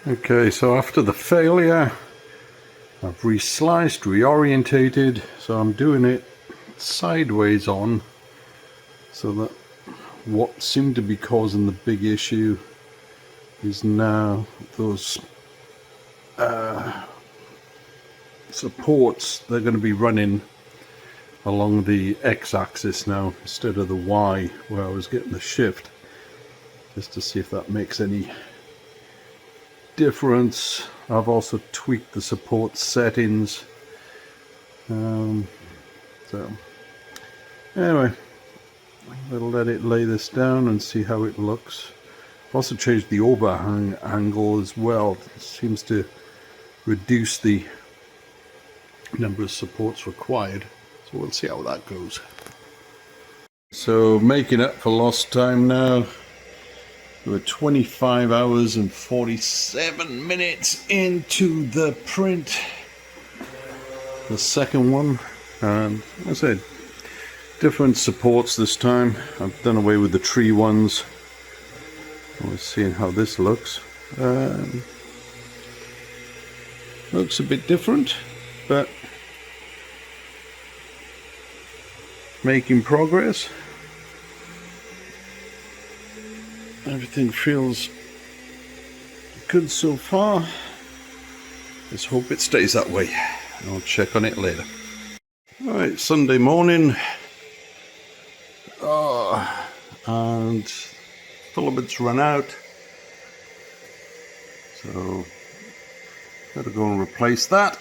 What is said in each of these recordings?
Okay, so after the failure, I've resliced, reorientated, so I'm doing it sideways on, so that what seemed to be causing the big issue is now those supports. They're going to be running along the x-axis now instead of the y where I was getting the shift, just to see if that makes any difference. I've also tweaked the support settings. So anyway, we'll let it lay this down and see how it looks. I've also changed the overhang angle as well. It seems to reduce the number of supports required. So we'll see how that goes. So making up for lost time now. We're 25 hours and 47 minutes into the print. The second one. And as I said, different supports this time. I've done away with the tree ones. We're seeing how this looks. Looks a bit different, but making progress. Everything feels good so far. Let's hope it stays that way. I'll check on it later. Alright, Sunday morning. And filaments run out. So gotta go and replace that.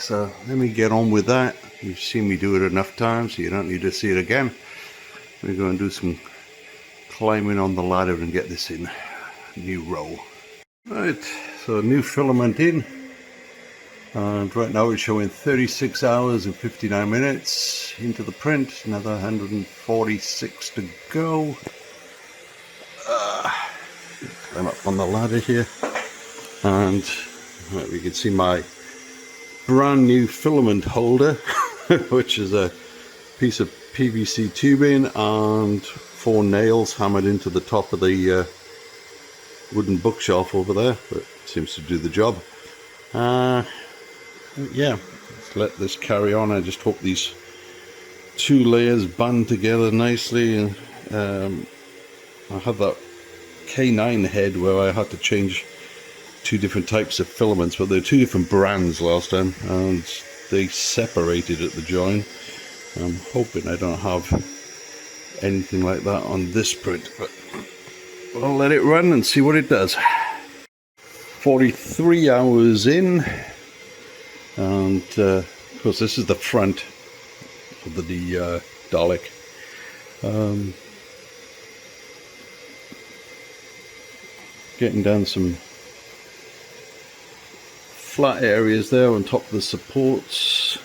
So let me get on with that. You've seen me do it enough times, so you don't need to see it again. We're going to do some climbing on the ladder and get this in new row. Right, so new filament in, and right now it's showing 36 hours and 59 minutes into the print. Another 146 to go. Climb up on the ladder here, and we can see my brand new filament holder, which is a piece of PVC tubing and 4 nails hammered into the top of the wooden bookshelf over there, but seems to do the job. Yeah, let's let this carry on. I just hope these 2 layers band together nicely. I had that K9 head where I had to change 2 different types of filaments, but they're 2 different brands last time, and they separated at the join. I'm hoping I don't have anything like that on this print, but I'll let it run and see what it does. 43 hours in, and of course this is the front of the Dalek. Getting down some flat areas there on top of the supports.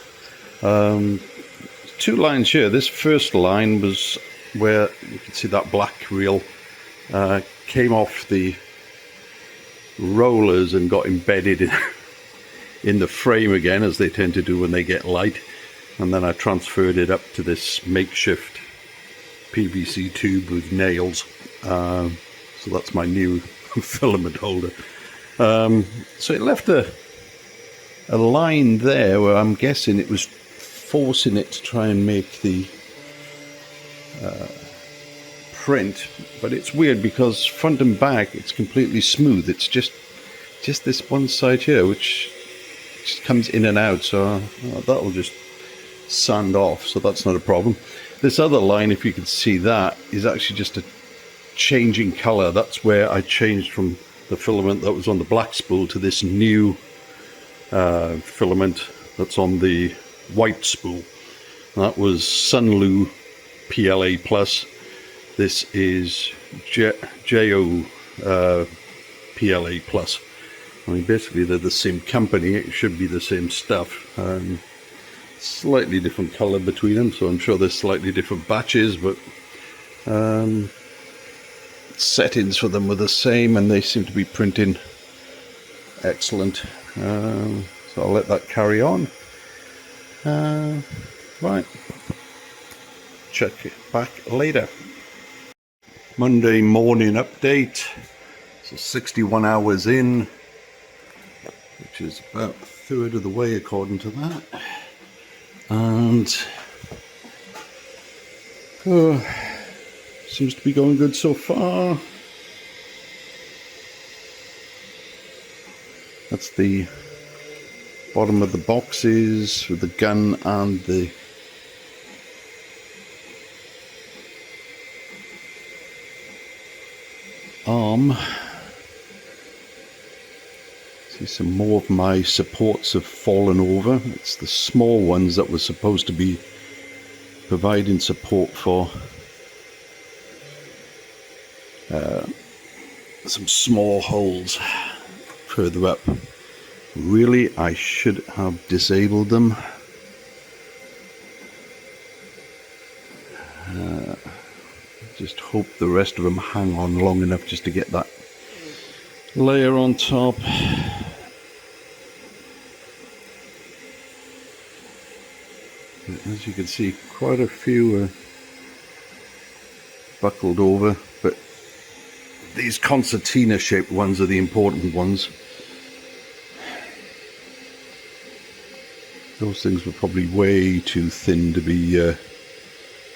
2 lines here. This first line was where you can see that black reel came off the rollers and got embedded in the frame again, as they tend to do when they get light, and then I transferred it up to this makeshift PVC tube with nails. So that's my new filament holder. So it left a line there where I'm guessing it was forcing it to try and make the print, but it's weird because front and back it's completely smooth. It's just this one side here which just comes in and out, so that'll just sand off, so that's not a problem. This other line, if you can see that, is actually just a changing color. That's where I changed from the filament that was on the black spool to this new filament that's on the white spool. That was Sunlu PLA Plus. This is JO PLA Plus. I mean, basically they're the same company. It should be the same stuff. Slightly different color between them, so I'm sure there's slightly different batches, but settings for them were the same, and they seem to be printing excellent. So I'll let that carry on. Right, check it back later. Monday morning update. So 61 hours in. which is about a third of the way according to that. And seems to be going good so far. That's the bottom of the boxes with the gun and the arm. See, some more of my supports have fallen over. It's the small ones that were supposed to be providing support for some small holes further up. Really, I should have disabled them. Just hope the rest of them hang on long enough just to get that layer on top. As you can see, quite a few are buckled over, but these concertina shaped ones are the important ones. Those things were probably way too thin to be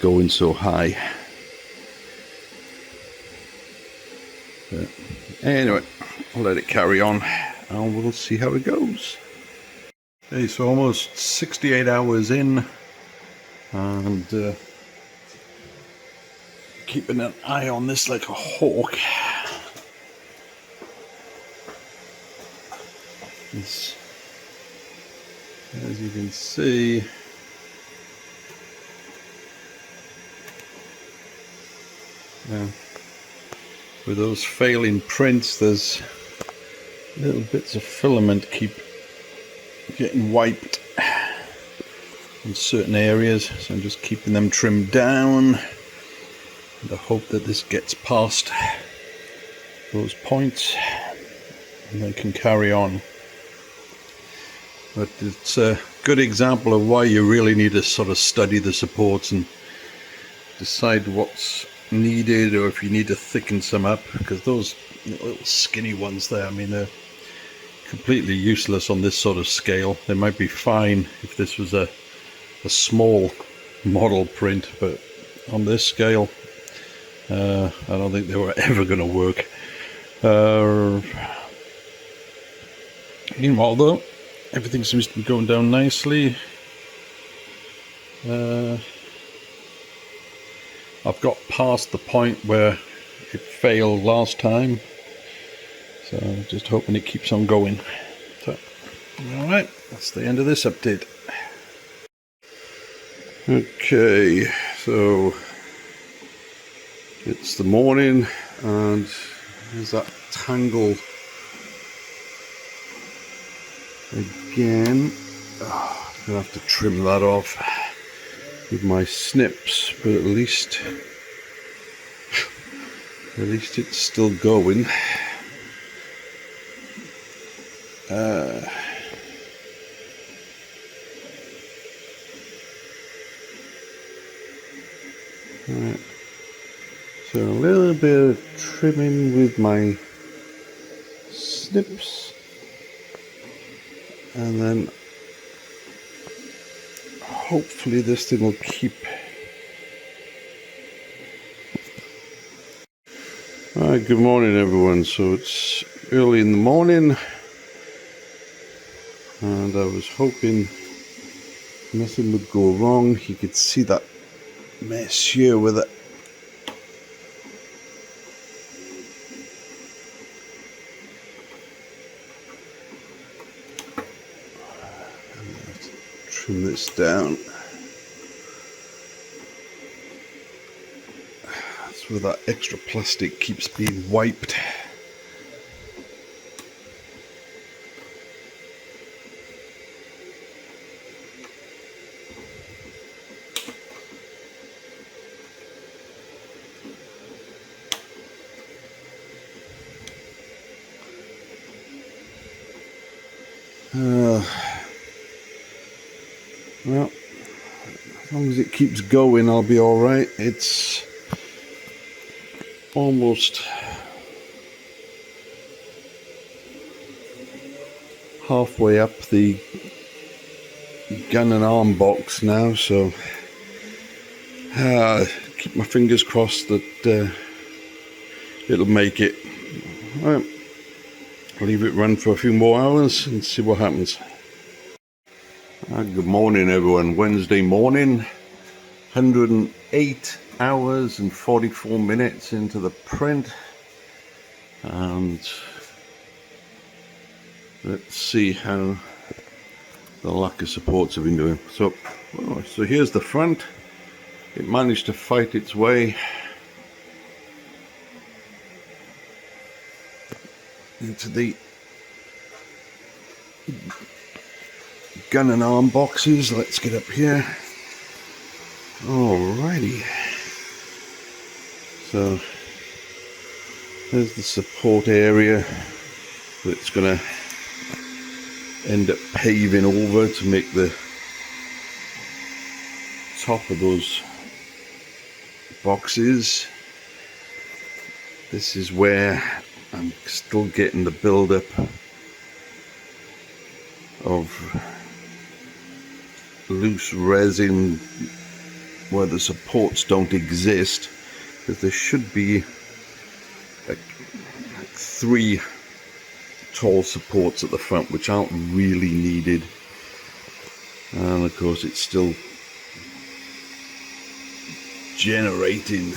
going so high. But anyway, I'll let it carry on and we'll see how it goes. Okay, so almost 68 hours in, and keeping an eye on this like a hawk. It's, as you can see, with those failing prints, there's little bits of filament keep getting wiped in certain areas, so I'm just keeping them trimmed down in the hope that this gets past those points and they can carry on. But it's a good example of why you really need to sort of study the supports and decide what's needed, or if you need to thicken some up, because those little skinny ones there, I mean, they're completely useless on this sort of scale. They might be fine if this was a small model print, but on this scale I don't think they were ever going to work. Meanwhile though, everything seems to be going down nicely. I've got past the point where it failed last time, so I'm just hoping it keeps on going. So, alright, that's the end of this update. Okay, so it's the morning and there's that tangle again. Oh, I'm going to have to trim that off with my snips, but at least it's still going. Right. So a little bit of trimming with my snips, and then hopefully this thing will keep. Alright, good morning everyone. So it's early in the morning and I was hoping nothing would go wrong. You could see that mess here with it. Trim this down. That's where that extra plastic keeps being wiped. Well, as long as it keeps going, I'll be all right. It's almost halfway up the gun and arm box now, so keep my fingers crossed that it'll make it. All right, I'll leave it run for a few more hours and see what happens. Good morning everyone. Wednesday morning, 108 hours and 44 minutes into the print, and let's see how the lacquer supports have been doing. So here's the front. It managed to fight its way into the gun and arm boxes. Let's get up here. Alrighty. So there's the support area that it's going to end up paving over to make the top of those boxes. This is where I'm still getting the build-up of loose resin where the supports don't exist, because there should be like 3 tall supports at the front which aren't really needed, and of course it's still generating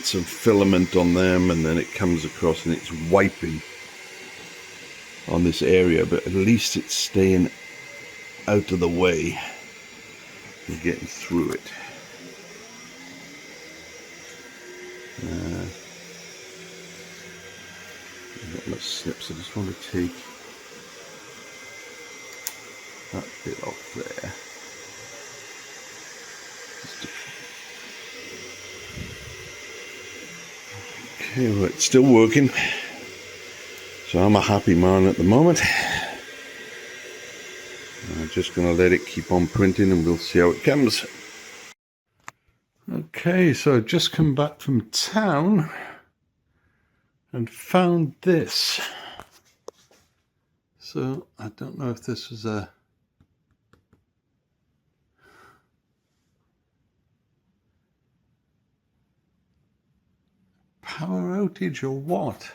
some filament on them, and then it comes across and it's wiping on this area, but at least it's staying out of the way and getting through it. I've got my snips. I just want to take that bit off there. Okay, well, it's still working, so I'm a happy man at the moment. I'm just going to let it keep on printing and we'll see how it comes. Okay, so I've just come back from town and found this. So I don't know if this was a power outage or what,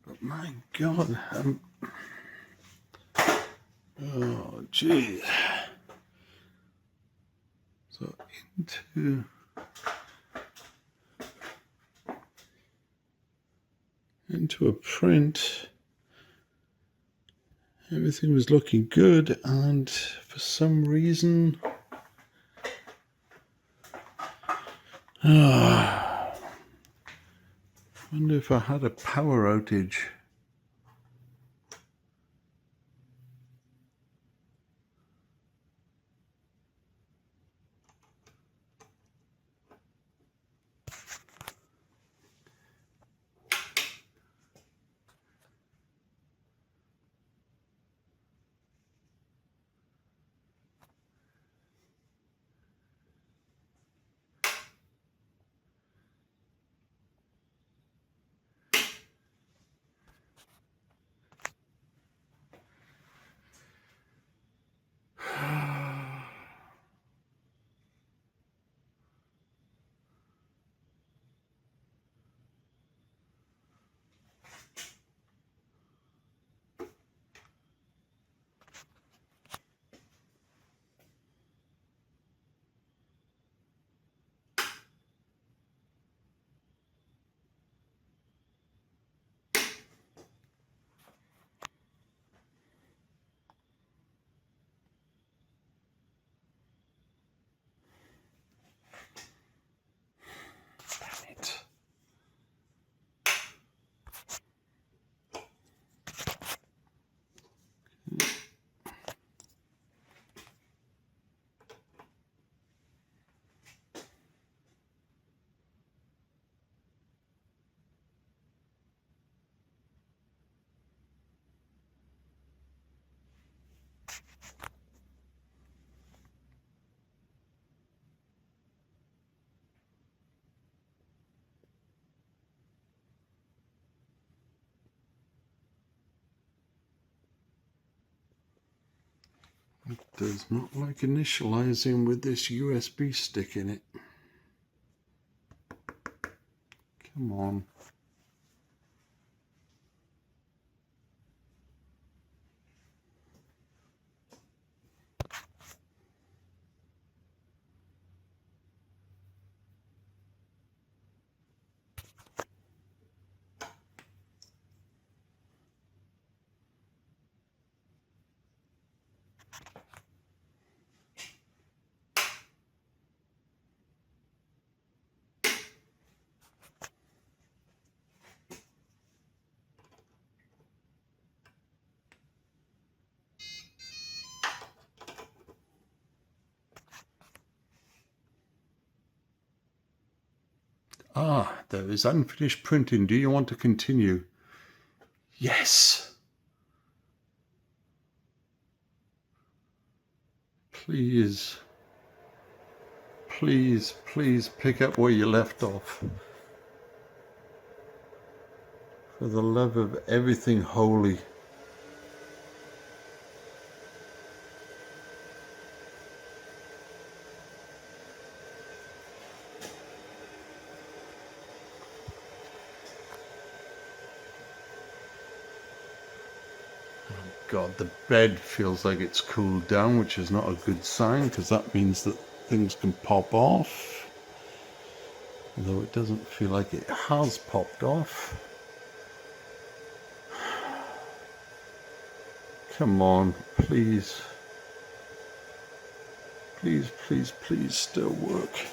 but my God, oh geez. So into a print, everything was looking good, and for some reason I wonder if I had a power outage. It does not like initializing with this USB stick in it. Come on. Ah, there is unfinished printing. Do you want to continue? Yes. Please. Please, please pick up where you left off. For the love of everything holy. God, the bed feels like it's cooled down, which is not a good sign, because that means that things can pop off. Although it doesn't feel like it has popped off. Come on, please. Please, please, please still work.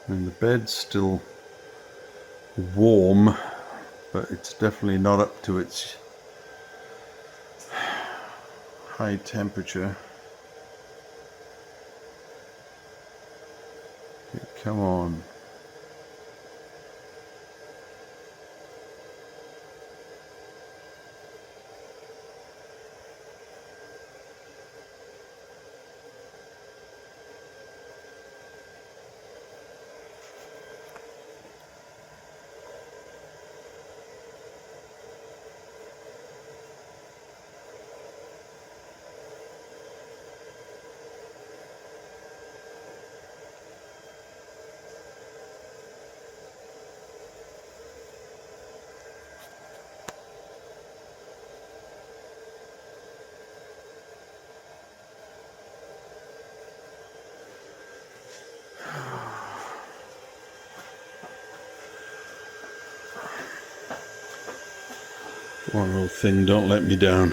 And the bed's still warm, but it's definitely not up to its high temperature. Okay, come on. Come on, little thing, don't let me down.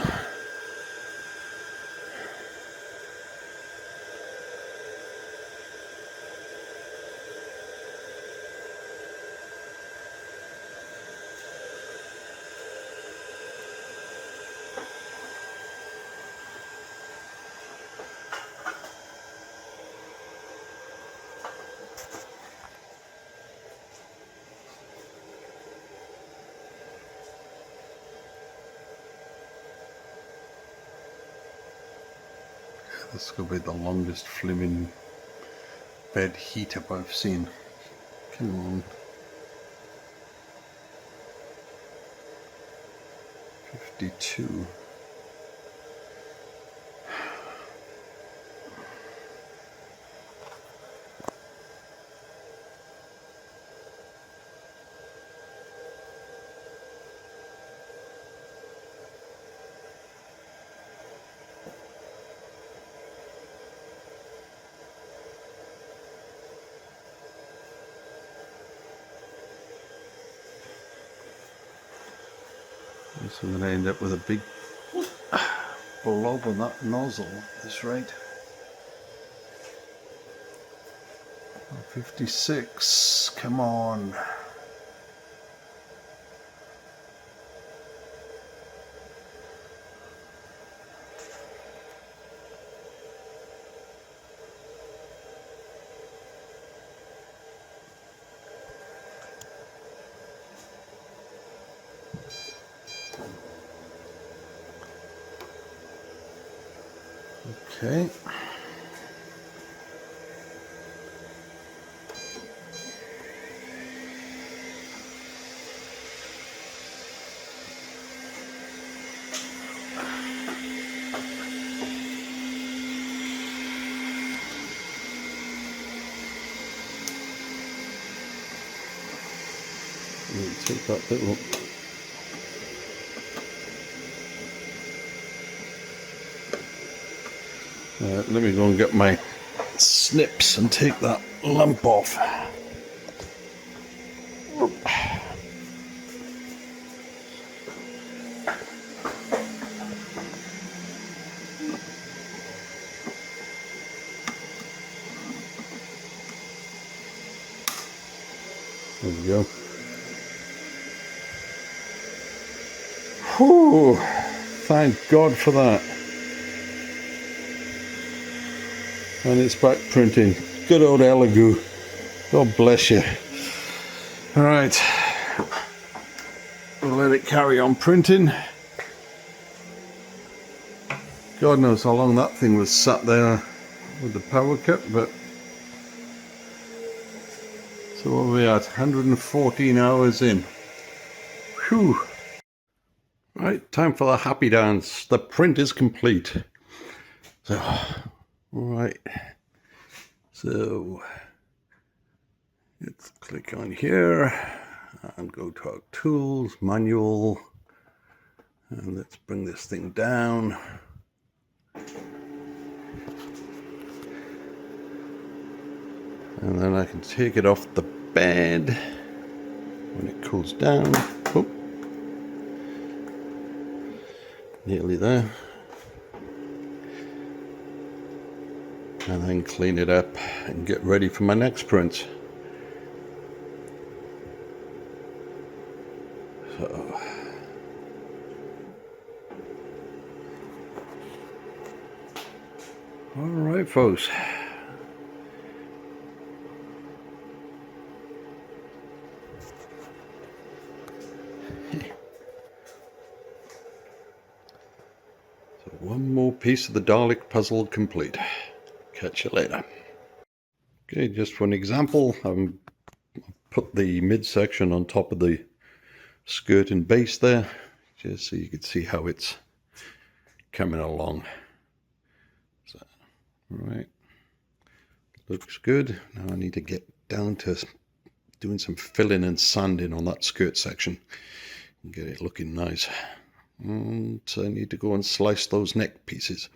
This will be the longest flimming bed heat up I've seen. Come on. 52. So I'm going to end up with a big blob on that nozzle at this rate. 56, come on. Okay. Take that little let me go and get my snips and take that lump off. There we go. Whew, thank God for that. And it's back printing. Good old Elegoo. God bless you. Alright. We'll let it carry on printing. God knows how long that thing was sat there with the power cut, but so what are we at? 114 hours in. Whew. Right, time for the happy dance. The print is complete. So, alright. So, let's click on here and go to our tools, manual, and let's bring this thing down. And then I can take it off the bed when it cools down. Oh, nearly there. And then clean it up and get ready for my next print. So, all right, folks. So one more piece of the Dalek puzzle complete. Catch you later. Okay, just for an example, I've put the midsection on top of the skirt and base there, just so you can see how it's coming along. So, right, looks good. Now I need to get down to doing some filling and sanding on that skirt section and get it looking nice. And I need to go and slice those neck pieces.